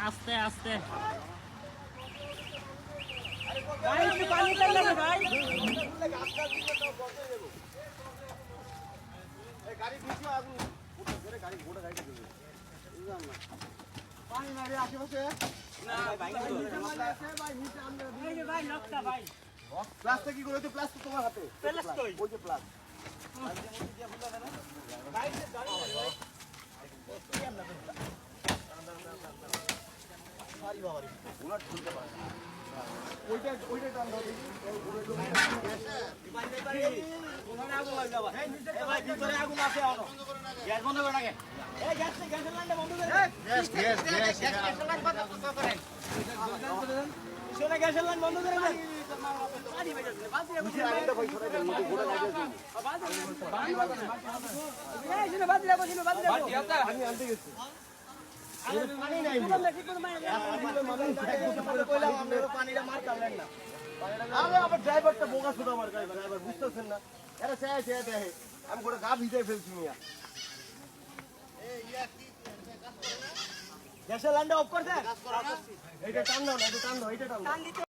আস্তে আস্তে ভাই একটু পানি চাই না ভাই গাড়ি ভিডিও আগুন করে গাড়ি গোটা গাড়িটা দেবে বুঝলাম না পানি না রে আশেপাশে না ভাই নিচে আমরা ভাই লকটা ভাই প্লাস্টিক কি করে প্লাস্টিক তোমার হাতে প্লাস কই ওই যে প্লাস ভাই যে গাড়ি ভাই সারি বাবারি ওনার ঝুলতে পারে না ওইটা টান ধরে ভাই ভিতরে আগুন আছে আনো গ্যাস বন্ধ করে রাখে এই গ্যাসের লাইনটা বন্ধ করে গ্যাসের লাইন বন্ধ করেন গ্যাসের লাইন বন্ধ করে দেন পানি বেজে বাজি আরেকটা ভাই সরাই দেন মধ্যে গোটা গাড়ি এই শুনে বাজি রাখো আমি আনতে গেছি পানি নাই পানিটা মার কাটলেন না আরে আবার ড্রাইভারটা বোকা ছোট আমার ড্রাইভার এবার বুঝতেছেন না এরা চায় দেখে আমি গোটা গা ভিজাই ফেলছি মিয়া গ্যাসের লাইনটা অফ করতে এটা টান দাও না এটা টান দাও এটা টান দাও